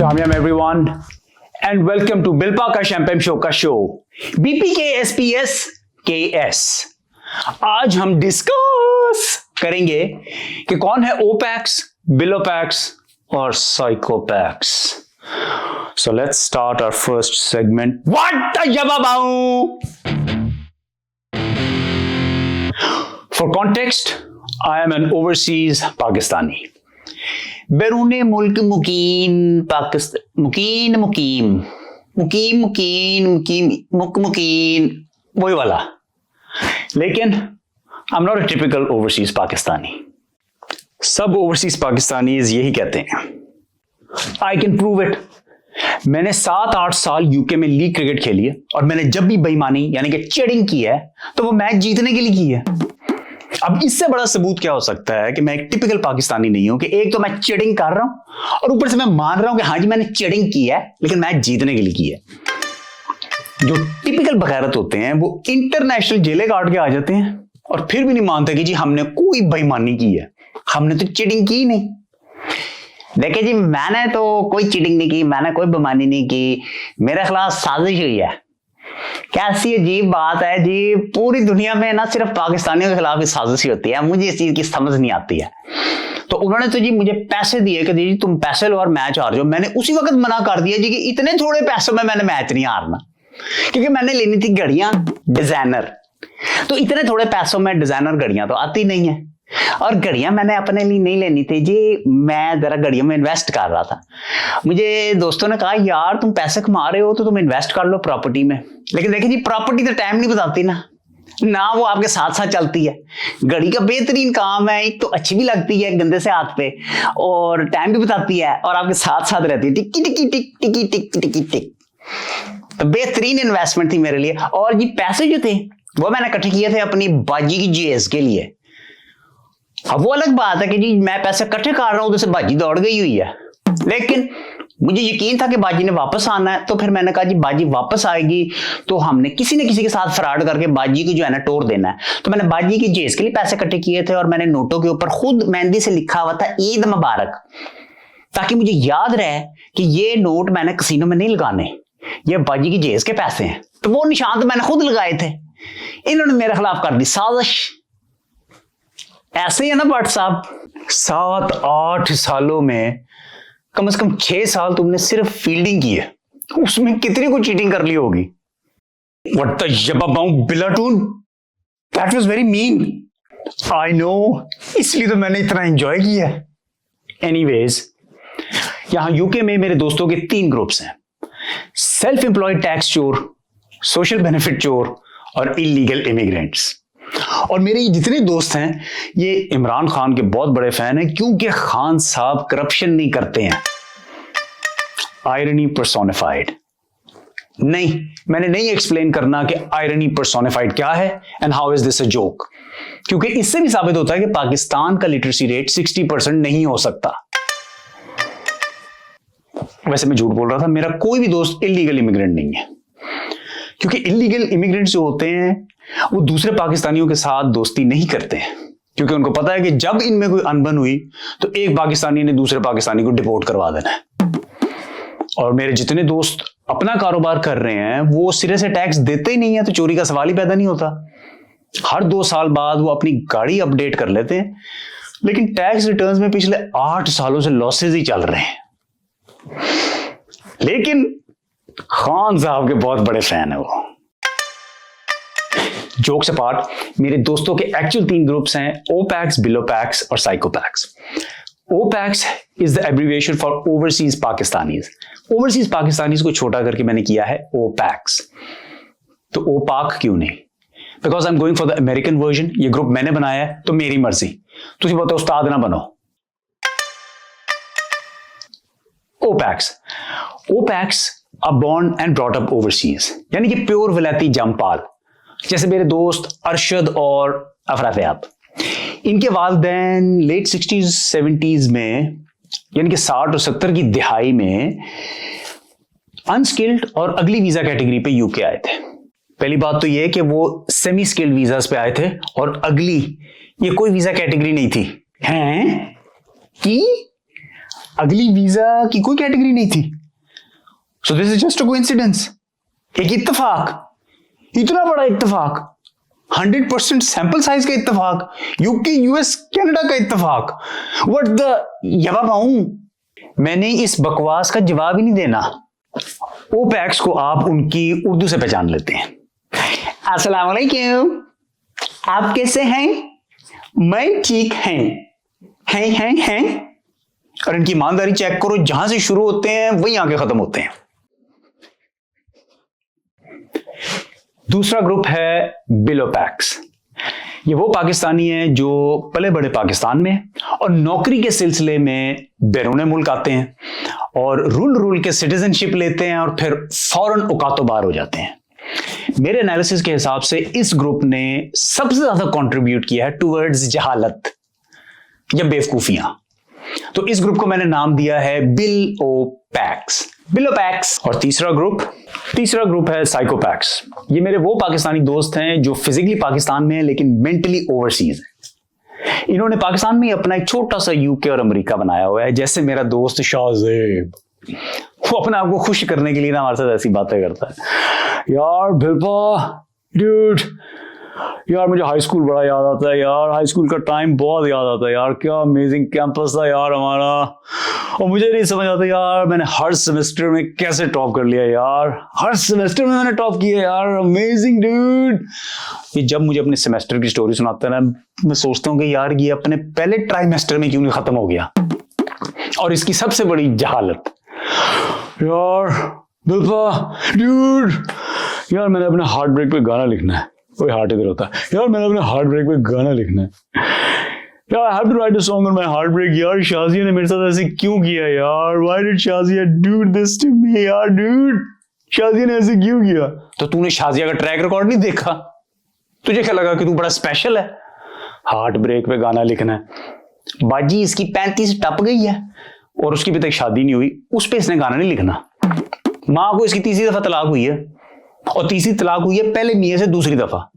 Ramyam everyone and welcome to बिल्पा का champagne show का show BPKSPS KS। आज हम डिस्कस करेंगे कि कौन है ओपैक्स, बिलोपैक्स और साइकोपैक्स। So let's start our first segment. What a jababau! For context, I am an overseas Pakistani. बैरूने मुल्क मुकीम पाकिस्तान मुकीन वही वाला। लेकिन I am not a typical overseas Pakistani. सब ओवरसीज पाकिस्तानीज यही कहते हैं। I can prove it. मैंने 7-8 साल यूके में लीग क्रिकेट खेली है और मैंने जब भी बेईमानी यानी कि चीटिंग की है तो वो मैच जीतने के लिए की है। अब इससे बड़ा सबूत क्या हो सकता है कि मैं एक टिपिकल पाकिस्तानी नहीं हूं कि एक तो मैं चीटिंग कर रहा हूं और ऊपर से मैं मान रहा हूं कि हाँ जी मैंने चीटिंग की है लेकिन मैच जीतने के लिए की है। जो टिपिकल बगैरत होते हैं वो इंटरनेशनल जेलें काट के आ जाते हैं और फिर भी नहीं मानते कि जी हमने कोई बेईमानी की है, हमने तो चीटिंग की नहीं। देखिए जी मैंने तो कोई चीटिंग नहीं की, मैंने कोई बेईमानी नहीं की, मेरे खिलाफ साजिश हुई है। कैसी अजीब बात है जी, पूरी दुनिया में ना सिर्फ पाकिस्तानियों के खिलाफ ही साजिश होती है। मुझे इस चीज की समझ नहीं आती है। तो उन्होंने तो जी मुझे पैसे दिए कि जी तुम पैसे लो और मैच हार जाओ। मैंने उसी वक्त मना कर दिया जी कि इतने थोड़े पैसों में मैंने मैच नहीं हारना, क्योंकि मैंने लेनी थी घड़ियां डिजाइनर। तो इतने थोड़े पैसों में डिजाइनर घड़ियां तो आती नहीं है और घड़ियां मैंने अपने लिए नहीं लेनी थी जी, मैं जरा घड़ियों में इन्वेस्ट कर रहा था। मुझे दोस्तों ने कहा यार तुम पैसे कमा रहे हो तो तुम इन्वेस्ट कर लो प्रॉपर्टी में। लेकिन देखिए जी प्रॉपर्टी तो टाइम नहीं बताती ना वो आपके साथ साथ चलती है। घड़ी का बेहतरीन काम है, एक तो अच्छी भी लगती है गंदे से हाथ पे और टाइम भी बताती है और आपके साथ साथ रहती है टिकी टिकी टिक टिकी टिक टिकी टिक। तो बेहतरीन इन्वेस्टमेंट थी मेरे लिए। और ये पैसे जो थे वो मैंने इकट्ठे किए थे अपनी बाजी की जेज के लिए। अब वो अलग बात है कि जी मैं पैसे इकट्ठे कर रहा हूं तो बाजी दौड़ गई हुई है, लेकिन मुझे यकीन था कि बाजी ने वापस आना है। तो फिर मैंने कहा जी बाजी वापस आएगी तो हमने किसी न किसी के साथ फ्रॉड करके बाजी की जो है ना तोड़ देना है। तो मैंने बाजी की जेज के लिए पैसे इकट्ठे किए थे और मैंने नोटों के ऊपर खुद मेहंदी से लिखा हुआ था ईद मुबारक, ताकि मुझे याद रहे कि ये नोट मैंने कसीनो में नहीं लगाने, ये बाजी की जेज के पैसे हैं। तो वो निशान तो मैंने खुद लगाए थे, इन्होंने मेरे खिलाफ कर दी साजिश। ऐसे ही है ना भट्ट साहब। 7-8 सालों में कम से कम 6 साल तुमने सिर्फ फील्डिंग की है, उसमें कितनी को चीटिंग कर ली होगी। What the jababau Bilatoon? That was very mean. I know, इसलिए तो मैंने इतना एंजॉय किया है। एनीवेज, यहां यूके में मेरे दोस्तों के 3 ग्रुप्स हैं, सेल्फ एम्प्लॉयड टैक्स चोर, सोशल बेनिफिट चोर और इलीगल इमिग्रेंट्स। और मेरे ये जितने दोस्त हैं ये इमरान खान के बहुत बड़े फैन हैं, क्योंकि खान साहब करप्शन नहीं करते हैं। Irony personified. नहीं, मैंने नहीं एक्सप्लेन करना कि आयरनी पर्सोनिफाइड क्या है and how is this a joke, क्योंकि इससे भी साबित होता है कि पाकिस्तान का लिटरेसी रेट 60% नहीं हो सकता। वैसे मैं झूठ बोल रहा था, मेरा कोई भी दोस्त इलीगल इमिग्रेंट नहीं है, क्योंकि इलीगल इमिग्रेंट्स जो होते हैं वो दूसरे पाकिस्तानियों के साथ दोस्ती नहीं करते हैं, क्योंकि उनको पता है कि जब इनमें कोई अनबन हुई तो एक पाकिस्तानी ने दूसरे पाकिस्तानी को डिपोर्ट करवा देना है। और मेरे जितने दोस्त अपना कारोबार कर रहे हैं वो सिरे से टैक्स देते ही नहीं है, तो चोरी का सवाल ही पैदा नहीं होता। हर 2 साल बाद वो अपनी गाड़ी अपडेट कर लेते हैं, लेकिन टैक्स रिटर्न्स में पिछले 8 सालों से लॉसेज ही चल रहे हैं। लेकिन खान साहब के बहुत बड़े फैन है वो। जोक्स अपार्ट, मेरे दोस्तों के एक्चुअल 3 ग्रुप्स हैं, ओपैक्स, बिलोपैक्स और साइकोपैक्स। ओपैक्स is the abbreviation for overseas Pakistanis. Overseas Pakistanis को छोटा करके मैंने किया है ओपैक्स। तो ओपाक क्यों नहीं? Because I am going for the American version. ये ग्रुप मैंने बनाया है तो मेरी मर्जी, तुम बताओ उस्ताद ना बनो। ओपैक्स। ओपैक्स are born and brought up overseas, यानी कि प्योर विलायती जमपाल, जैसे मेरे दोस्त अरशद और अफराफयाब। इनके वालिदैन लेट 60s 70s में यानी कि 60 और 70 की दिहाई में अनस्किल्ड और अगली वीजा कैटेगरी पे यूके आए थे। पहली बात तो यह कि वो सेमी स्किल्ड वीजास पे आए थे और अगली ये कोई वीजा कैटेगरी नहीं थी। हैं कि अगली वीजा की कोई कैटेगरी नहीं थी? So this is just a coincidence, एक इत्तेफाक, इतना बड़ा इत्तेफाक, 100% सैंपल साइज का इत्तेफाक, यूके यूएस कनाडा का इत्तेफाक। व्हाट द यबाऊ, मैंने इस बकवास का जवाब ही नहीं देना। ओपैक्स को आप उनकी उर्दू से पहचान लेते हैं। अस्सलाम वालेकुम, आप कैसे हैं? मैं ठीक हैं। और इनकी ईमानदारी चेक करो, जहां से शुरू होते हैं वहीं आके खत्म होते हैं। दूसरा ग्रुप है बिलोपैक्स। ये वो पाकिस्तानी हैं जो पले बड़े पाकिस्तान में और नौकरी के सिलसिले में बैरून मुल्क आते हैं और रूल के सिटीजनशिप लेते हैं और फिर फौरन औकातोबार हो जाते हैं। मेरे एनालिसिस के हिसाब से इस ग्रुप ने सबसे ज्यादा कंट्रीब्यूट किया है टुवर्ड्स जहालत या बेवकूफियां। तो इस ग्रुप को मैंने नाम दिया है बिलोपैक्स। और तीसरा ग्रुप है साइकोपैक्स। ये मेरे वो पाकिस्तानी दोस्त हैं जो फिजिकली पाकिस्तान में हैं लेकिन मेंटली ओवरसीज हैं। इन्होंने पाकिस्तान में अपना एक छोटा सा यूके और अमेरिका बनाया हुआ है। जैसे मेरा दोस्त शाहजेब, वो अपने आप को खुश करने के लिए ना हमारे साथ ऐसी बातें करता है। यार भिलपा ड्यूड, यार मुझे हाई स्कूल बड़ा याद आता है यार, हाई स्कूल का टाइम बहुत याद आता है यार, क्या अमेजिंग कैंपस था यार हमारा। और मुझे नहीं समझ आता यार, मैंने हर सेमेस्टर में कैसे टॉप कर लिया यार, हर सेमेस्टर में मैंने टॉप किया यार, अमेजिंग डूड। ये जब मुझे अपने सेमेस्टर की स्टोरी सुनाता है ना, मैं सोचता हूँ कि यार ये अपने पहले ट्राइमेस्टर में क्यों नहीं खत्म हो गया। और इसकी सबसे बड़ी जहालत, यार बिल्पा ड्यूड, यार मैंने अपने हार्ट ब्रेक पे गाना लिखना है। कोई हार्ट इधर होता है, यार मैंने अपने हार्ट ब्रेक पे गाना लिखना है यार, I have to write a song on my heart break. यार शाजिया ने मेरे साथ ऐसे क्यों किया यार, why did Shazia do this to me यार डूड, शाजिया ने ऐसे क्यों किया। तो तूने शाजिया का ट्रैक रिकॉर्ड नहीं देखा? तुझे क्या लगा कि तू बड़ा स्पेशल है, हार्ट ब्रेक पे गाना लिखना है। बाजी इसकी 35 टप गई है और उसकी भी तक शादी नहीं हुई, उस पे इसने गाना नहीं लिखना। माँ को इसकी तीसरी दफा तलाक हुई है और तीसरी तलाक हुई है पहले मियां से दूसरी दफा,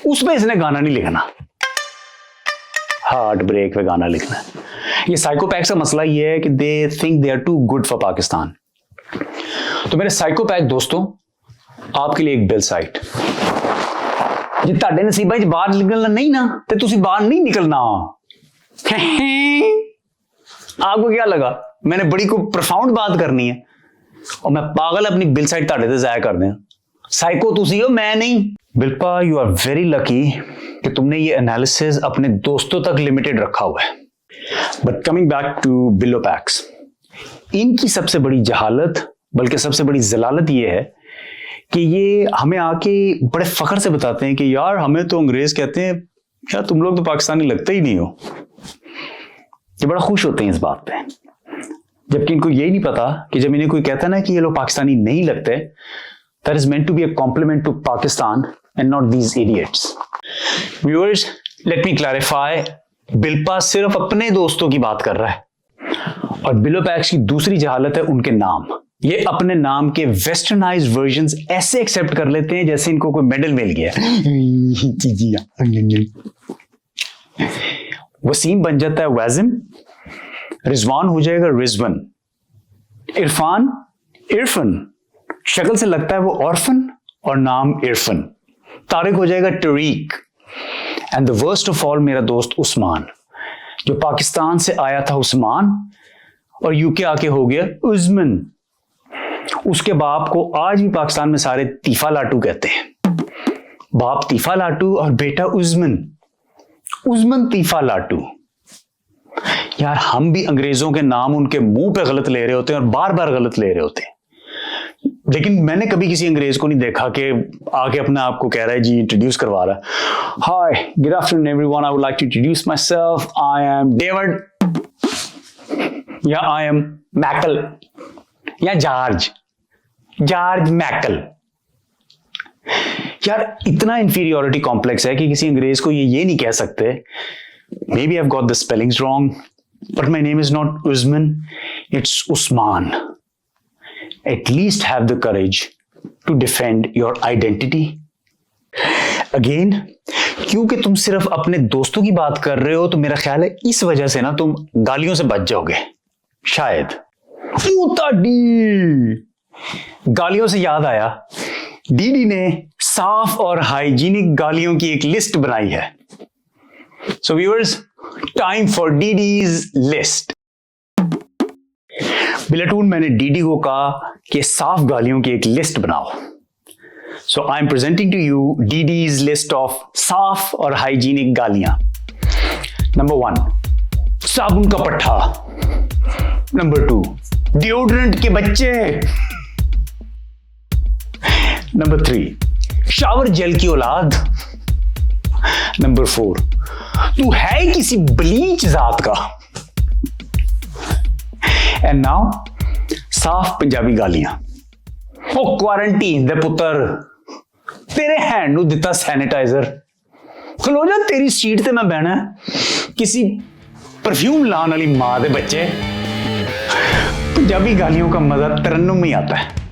उस पे इसने गाना नहीं लिखना, हार्ट ब्रेक पे गाना लिखना है। ये साइकोपैक्स का मसला ये है कि they think they are too good for Pakistan. तो मेरे साइकोपैक दोस्तों, आपके लिए एक बिल साइट, जे ਤੁਹਾਡੇ नसीबां 'ਚ बाहर निकलना नहीं ना तो तुसी बाहर नहीं निकलना। आपको क्या लगा मैंने बड़ी को प्रोफाउंड बात करनी है और मैं पागल अपनी बिल साइट ਤੁਹਾਡੇ ਤੇ ਜ਼ਾਇਆ कर दें। साइको तुसी हो, मैं नहीं। बिल्पा यू आर वेरी लकी कि तुमने ये एनालिसिस अपने दोस्तों तक लिमिटेड रखा हुआ है। बट कमिंग बैक टू बिलोपैक्स, इनकी सबसे बड़ी जहालत बल्कि सबसे बड़ी जलालत ये है कि ये हमें आके बड़े फख्र से बताते हैं कि यार हमें तो अंग्रेज कहते हैं, यार तुम लोग तो पाकिस्तानी लगते ही नहीं हो। ये बड़ा खुश होते हैं इस बात पे, जबकि इनको यही नहीं पता कि जब इन्हें कोई कहता है ना कि ये लोग पाकिस्तानी नहीं लगते, that is meant to be a compliment to Pakistan and not these idiots. Viewers, let me clarify, बिल्पा सिर्फ अपने दोस्तों की बात कर रहा है और बिलोपैक्स की दूसरी जहालत है उनके नाम। ये अपने नाम के वेस्टर्नाइज्ड वर्जन्स ऐसे एक्सेप्ट कर लेते हैं जैसे इनको कोई मेडल मिल गया। वसीम बन जाता है वाजिम, रिजवान हो जाएगा रिजवन, इरफान इरफन, शक्ल से लगता है वो ऑर्फन और नाम इरफन, तारिक हो जाएगा तरीक, and the worst of all मेरा दोस्त उस्मान, जो पाकिस्तान से आया था उस्मान और यूके आके हो गया उज़मन। उसके बाप को आज भी पाकिस्तान में सारे तीफा लाटू कहते हैं, बाप तीफा लाटू और बेटा उज़मन, उज़मन तीफा लाटू। यार हम भी अंग्रेजों के नाम उनके मुंह पे गलत ले रहे होते हैं और बार बार गलत ले रहे होते हैं, लेकिन मैंने कभी किसी अंग्रेज को नहीं देखा कि आके अपने आप को कह रहा है जी इंट्रोड्यूस करवा रहा है। Hi good afternoon everyone, I would like to introduce myself, I am David या आई एम मैकल या जॉर्ज मैकल। यार इतना इंफीरियोरिटी कॉम्प्लेक्स है कि किसी अंग्रेज को ये नहीं कह सकते, maybe I have got the spellings wrong but my name is not Usman, it's Usman. At least have the courage to defend your identity. Again, क्योंकि तुम सिर्फ अपने दोस्तों की बात कर रहे हो तो मेरा ख्याल है इस वजह से ना तुम गालियों से बच जाओगे शायद। गालियों से याद आया, डीडी ने साफ और हाइजीनिक गालियों की एक लिस्ट बनाई है। सो व्यूअर्स, टाइम फॉर डीडीज लिस्ट। बिलाटून, मैंने डीडी को कहा कि साफ गालियों की एक लिस्ट बनाओ। So I am presenting to you डीडीज लिस्ट ऑफ साफ और हाइजीनिक गालियां। नंबर 1, साबुन का पट्टा। नंबर 2, डिओड्रेंट के बच्चे। नंबर 3, शावर जेल की औलाद। नंबर 4, तू है ही किसी ब्लीच जात का। एंड नाउ, साफ पंजाबी गालियां। ओ क्वारंटीन दे पुत्र, तेरे हैंड नु दिता सैनिटाइजर। खलो जा, तेरी सीट ते मैं बहना किसी परफ्यूम लाने वाली मां दे बच्चे। पंजाबी गालियों का मजा तरन्नुम में आता है।